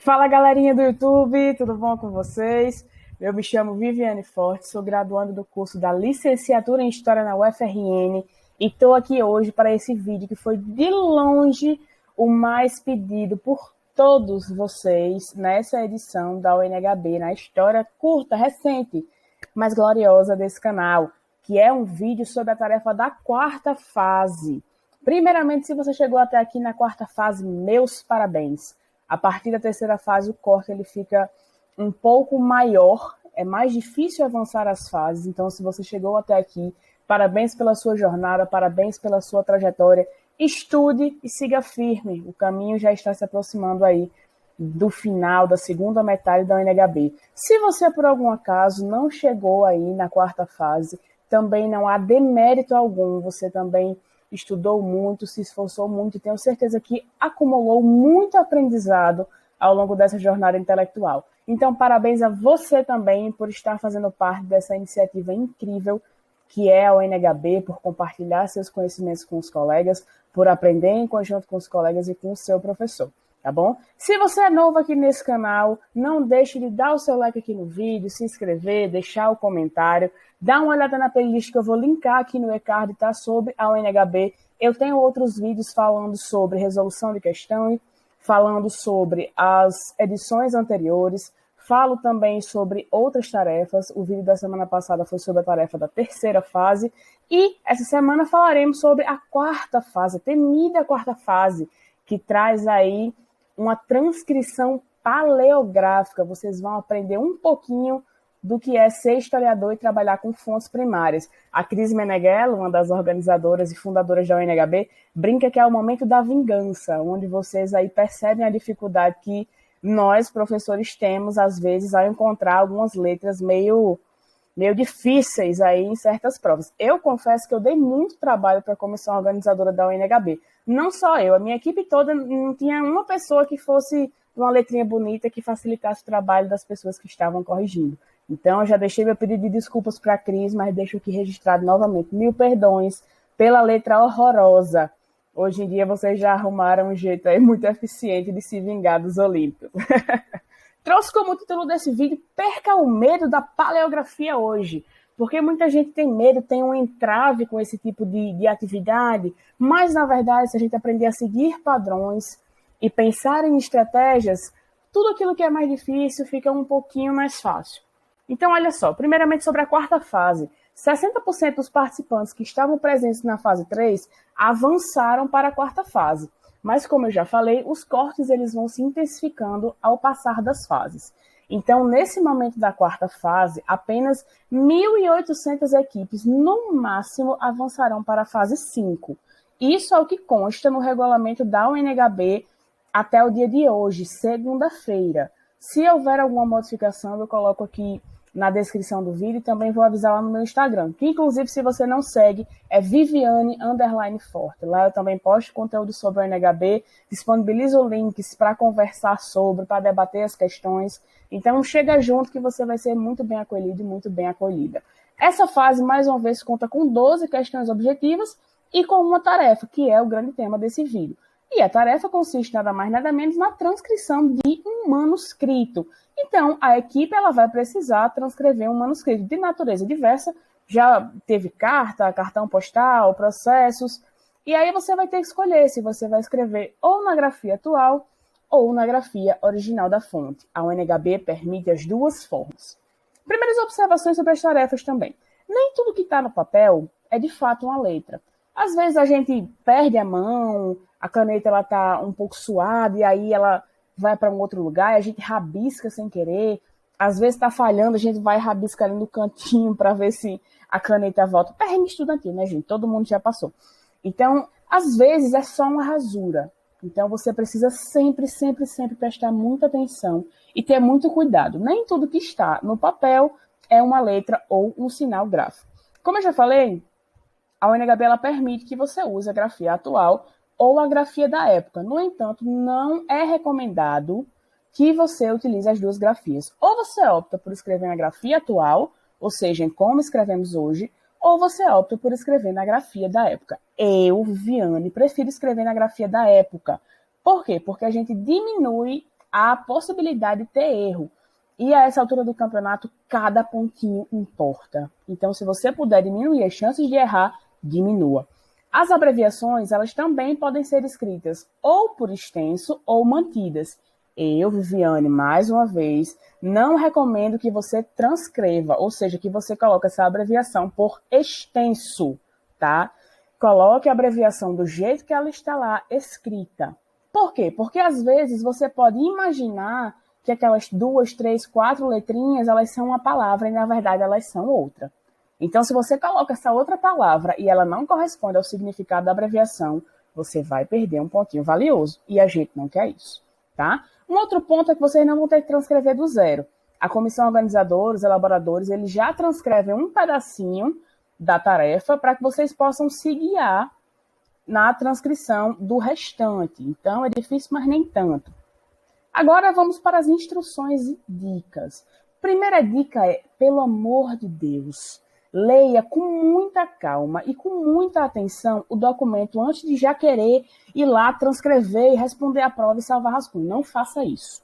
Fala, galerinha do YouTube, tudo bom com vocês? Eu me chamo Viviane Forte, sou graduanda do curso da Licenciatura em História na UFRN e estou aqui hoje para esse vídeo que foi de longe o mais pedido por todos vocês nessa edição da UNHB, na história curta, recente, mas gloriosa desse canal, que é um vídeo sobre a tarefa da quarta fase. Primeiramente, se você chegou até aqui na quarta fase, meus parabéns. A partir da terceira fase, o corte ele fica um pouco maior, é mais difícil avançar as fases. Então, se você chegou até aqui, parabéns pela sua jornada, parabéns pela sua trajetória. Estude e siga firme. O caminho já está se aproximando aí do final, da segunda metade da UNHB. Se você, por algum acaso, não chegou aí na quarta fase, também não há demérito algum. Você também estudou muito, se esforçou muito e tenho certeza que acumulou muito aprendizado ao longo dessa jornada intelectual. Então, parabéns a você também por estar fazendo parte dessa iniciativa incrível que é a UNHB, por compartilhar seus conhecimentos com os colegas, por aprender em conjunto com os colegas e com o seu professor, tá bom? Se você é novo aqui nesse canal, não deixe de dar o seu like aqui no vídeo, se inscrever, deixar o comentário, dá uma olhada na playlist que eu vou linkar aqui no e-card, tá? Sobre a UNHB. Eu tenho outros vídeos falando sobre resolução de questão, falando sobre as edições anteriores, falo também sobre outras tarefas. O vídeo da semana passada foi sobre a tarefa da terceira fase. E essa semana falaremos sobre a quarta fase, a temida quarta fase, que traz aí uma transcrição paleográfica. Vocês vão aprender um pouquinho do que é ser historiador e trabalhar com fontes primárias. A Cris Meneghello, uma das organizadoras e fundadoras da UNHB, brinca que é o momento da vingança, onde vocês aí percebem a dificuldade que nós, professores, temos, às vezes, ao encontrar algumas letras meio difíceis aí em certas provas. Eu confesso que eu dei muito trabalho para a comissão organizadora da UNHB. Não só eu, a minha equipe toda não tinha uma pessoa que fosse uma letrinha bonita que facilitasse o trabalho das pessoas que estavam corrigindo. Então, eu já deixei meu pedido de desculpas para a Cris, mas deixo aqui registrado novamente. Mil perdões pela letra horrorosa. Hoje em dia, vocês já arrumaram um jeito aí muito eficiente de se vingar dos olímpicos. Trouxe como título desse vídeo, perca o medo da paleografia hoje. Porque muita gente tem medo, tem um entrave com esse tipo de atividade, mas, na verdade, se a gente aprender a seguir padrões e pensar em estratégias, tudo aquilo que é mais difícil fica um pouquinho mais fácil. Então, olha só, primeiramente sobre a quarta fase. 60% dos participantes que estavam presentes na fase 3 avançaram para a quarta fase. Mas, como eu já falei, os cortes eles vão se intensificando ao passar das fases. Então, nesse momento da quarta fase, apenas 1.800 equipes, no máximo, avançarão para a fase 5. Isso é o que consta no regulamento da UNHB até o dia de hoje, segunda-feira. Se houver alguma modificação, eu coloco aqui na descrição do vídeo e também vou avisar lá no meu Instagram, que inclusive se você não segue, é Viviane_Forte. Lá eu também posto conteúdo sobre o NHB, disponibilizo links para conversar sobre, para debater as questões. Então chega junto que você vai ser muito bem acolhido e muito bem acolhida. Essa fase, mais uma vez, conta com 12 questões objetivas e com uma tarefa, que é o grande tema desse vídeo. E a tarefa consiste nada mais nada menos na transcrição de um manuscrito. Então, a equipe ela vai precisar transcrever um manuscrito de natureza diversa. Já teve carta, cartão postal, processos. E aí você vai ter que escolher se você vai escrever ou na grafia atual ou na grafia original da fonte. A UNHB permite as duas formas. Primeiras observações sobre as tarefas também. Nem tudo que está no papel é de fato uma letra. Às vezes a gente perde a mão, a caneta ela está um pouco suada e aí ela vai para um outro lugar e a gente rabisca sem querer. Às vezes está falhando, a gente vai rabiscar ali no cantinho para ver se a caneta volta. Perrengue estudantil, né, gente? Todo mundo já passou. Então, às vezes é só uma rasura. Então, você precisa sempre, sempre, sempre prestar muita atenção e ter muito cuidado. Nem tudo que está no papel é uma letra ou um sinal gráfico. Como eu já falei, a UNHB ela permite que você use a grafia atual ou a grafia da época. No entanto, não é recomendado que você utilize as duas grafias. Ou você opta por escrever na grafia atual, ou seja, em como escrevemos hoje, ou você opta por escrever na grafia da época. Eu, Viane, prefiro escrever na grafia da época. Por quê? Porque a gente diminui há a possibilidade de ter erro. E a essa altura do campeonato, cada pontinho importa. Então, se você puder diminuir as chances de errar, diminua. As abreviações, elas também podem ser escritas ou por extenso ou mantidas. Eu, Viviane, mais uma vez, não recomendo que você transcreva, ou seja, que você coloque essa abreviação por extenso, tá? Coloque a abreviação do jeito que ela está lá escrita. Por quê? Porque às vezes você pode imaginar que aquelas 2, 3, 4 letrinhas, elas são uma palavra e na verdade elas são outra. Então, se você coloca essa outra palavra e ela não corresponde ao significado da abreviação, você vai perder um pontinho valioso. E a gente não quer isso, tá? Um outro ponto é que vocês não vão ter que transcrever do zero. A comissão organizadora, os elaboradores, eles já transcrevem um pedacinho da tarefa para que vocês possam se guiar na transcrição do restante. Então, é difícil, mas nem tanto. Agora, vamos para as instruções e dicas. Primeira dica é, pelo amor de Deus, leia com muita calma e com muita atenção o documento antes de já querer ir lá transcrever e responder a prova e salvar rascunho. Não faça isso.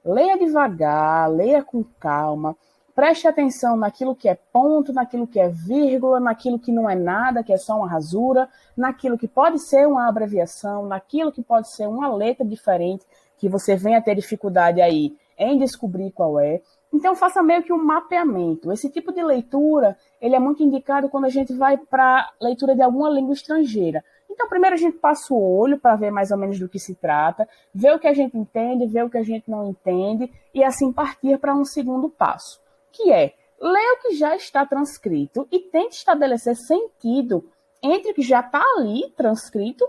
Leia devagar, leia com calma, preste atenção naquilo que é ponto, naquilo que é vírgula, naquilo que não é nada, que é só uma rasura, naquilo que pode ser uma abreviação, naquilo que pode ser uma letra diferente, que você venha ter dificuldade aí em descobrir qual é. Então, faça meio que um mapeamento. Esse tipo de leitura, ele é muito indicado quando a gente vai para leitura de alguma língua estrangeira. Então, primeiro a gente passa o olho para ver mais ou menos do que se trata, ver o que a gente entende, ver o que a gente não entende, e assim partir para um segundo passo, que é ler o que já está transcrito e tente estabelecer sentido entre o que já está ali transcrito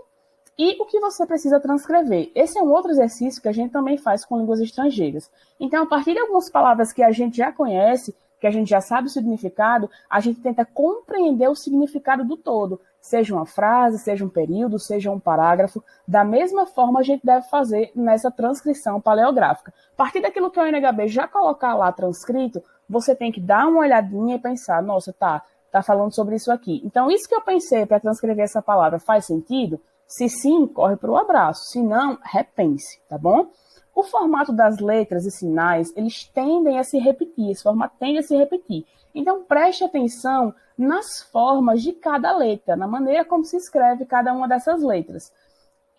e o que você precisa transcrever. Esse é um outro exercício que a gente também faz com línguas estrangeiras. Então, a partir de algumas palavras que a gente já conhece, que a gente já sabe o significado, a gente tenta compreender o significado do todo. Seja uma frase, seja um período, seja um parágrafo. Da mesma forma, a gente deve fazer nessa transcrição paleográfica. A partir daquilo que o NHB já colocar lá transcrito, você tem que dar uma olhadinha e pensar, nossa, tá falando sobre isso aqui. Então, isso que eu pensei para transcrever essa palavra faz sentido? Se sim, corre para o abraço. Se não, repense, tá bom? O formato das letras e sinais, eles tendem a se repetir, esse formato tende a se repetir. Então, preste atenção nas formas de cada letra, na maneira como se escreve cada uma dessas letras.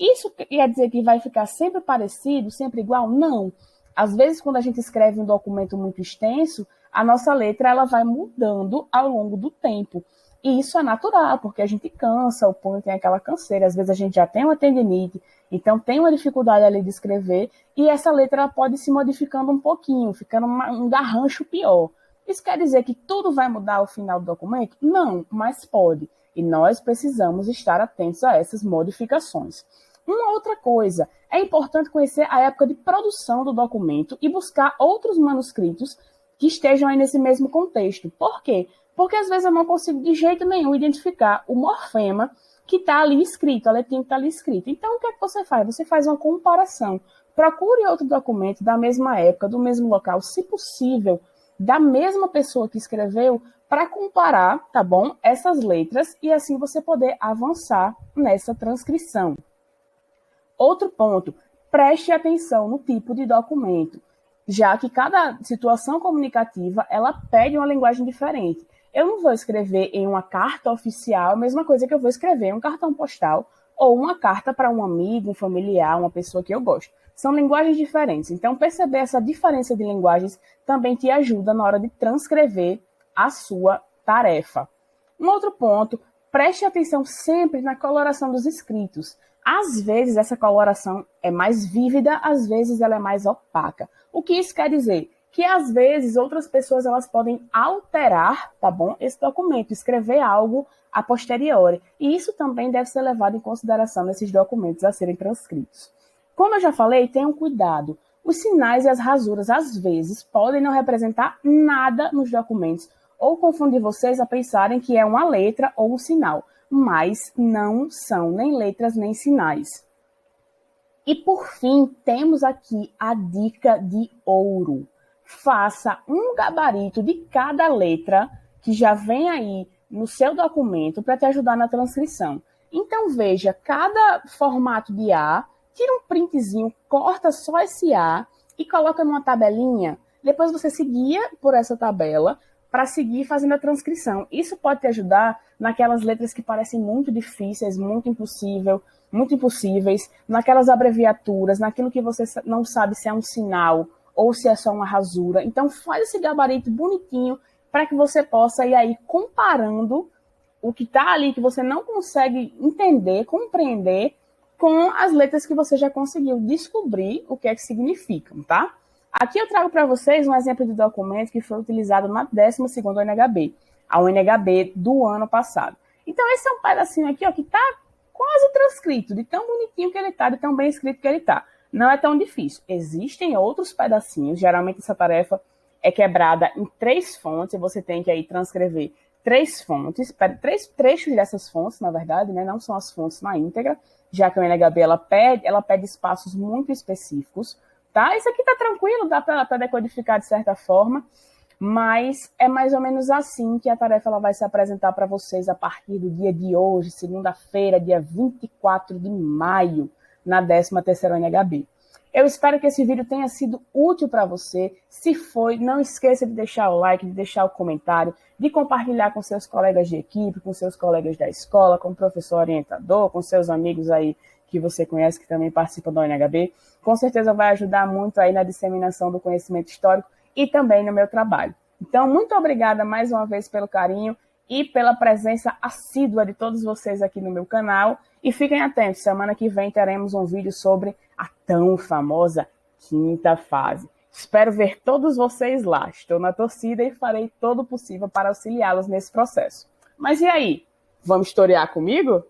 Isso quer dizer que vai ficar sempre parecido, sempre igual? Não. Às vezes, quando a gente escreve um documento muito extenso, a nossa letra ela vai mudando ao longo do tempo. E isso é natural, porque a gente cansa, o punho tem aquela canseira, às vezes a gente já tem uma tendinite, então tem uma dificuldade ali de escrever, e essa letra ela pode se modificando um pouquinho, ficando um garrancho pior. Isso quer dizer que tudo vai mudar ao final do documento? Não, mas pode. E nós precisamos estar atentos a essas modificações. Uma outra coisa, é importante conhecer a época de produção do documento e buscar outros manuscritos que estejam aí nesse mesmo contexto. Por quê? Porque às vezes eu não consigo de jeito nenhum identificar o morfema que está ali escrito, a letrinha que está ali escrita. Então, o que é que você faz? Você faz uma comparação. Procure outro documento da mesma época, do mesmo local, se possível, da mesma pessoa que escreveu, para comparar, tá bom? Essas letras e assim você poder avançar nessa transcrição. Outro ponto, preste atenção no tipo de documento, já que cada situação comunicativa, ela pede uma linguagem diferente. Eu não vou escrever em uma carta oficial a mesma coisa que eu vou escrever em um cartão postal ou uma carta para um amigo, um familiar, uma pessoa que eu gosto. São linguagens diferentes. Então, perceber essa diferença de linguagens também te ajuda na hora de transcrever a sua tarefa. Um outro ponto, preste atenção sempre na coloração dos escritos. Às vezes, essa coloração é mais vívida, às vezes ela é mais opaca. O que isso quer dizer? Que às vezes outras pessoas elas podem alterar, tá bom, esse documento, escrever algo a posteriori. E isso também deve ser levado em consideração nesses documentos a serem transcritos. Como eu já falei, tenham cuidado. Os sinais e as rasuras, às vezes, podem não representar nada nos documentos ou confundir vocês a pensarem que é uma letra ou um sinal, mas não são nem letras nem sinais. E por fim, temos aqui a dica de ouro. Faça um gabarito de cada letra que já vem aí no seu documento para te ajudar na transcrição. Então, veja, cada formato de A tira um printzinho, corta só esse A e coloca numa tabelinha. Depois você seguia por essa tabela para seguir fazendo a transcrição. Isso pode te ajudar naquelas letras que parecem muito difíceis, muito impossíveis, naquelas abreviaturas, naquilo que você não sabe se é um sinal ou se é só uma rasura. Então faz esse gabarito bonitinho para que você possa ir aí comparando o que está ali que você não consegue entender, compreender, com as letras que você já conseguiu descobrir o que é que significam, tá? Aqui eu trago para vocês um exemplo de documento que foi utilizado na 12ª UNHB, a UNHB do ano passado. Então esse é um pedacinho aqui, ó, que está quase transcrito, de tão bonitinho que ele está, de tão bem escrito que ele está. Não é tão difícil. Existem outros pedacinhos, geralmente essa tarefa é quebrada em 3 fontes, e você tem que aí transcrever 3 fontes, 3 trechos dessas fontes, na verdade, né? Não são as fontes na íntegra, já que a UNHB ela pede espaços muito específicos, tá? Isso aqui tá tranquilo, dá para decodificar de certa forma, mas é mais ou menos assim que a tarefa ela vai se apresentar para vocês a partir do dia de hoje, segunda-feira, dia 24 de maio, na 13ª UNHB. Eu espero que esse vídeo tenha sido útil para você. Se foi, não esqueça de deixar o like, de deixar o comentário, de compartilhar com seus colegas de equipe, com seus colegas da escola, com o professor orientador, com seus amigos aí que você conhece, que também participam da UNHB. Com certeza vai ajudar muito aí na disseminação do conhecimento histórico e também no meu trabalho. Então, muito obrigada mais uma vez pelo carinho e pela presença assídua de todos vocês aqui no meu canal. E fiquem atentos, semana que vem teremos um vídeo sobre a tão famosa 5ª fase. Espero ver todos vocês lá. Estou na torcida e farei todo o possível para auxiliá-los nesse processo. Mas e aí? Vamos historiar comigo?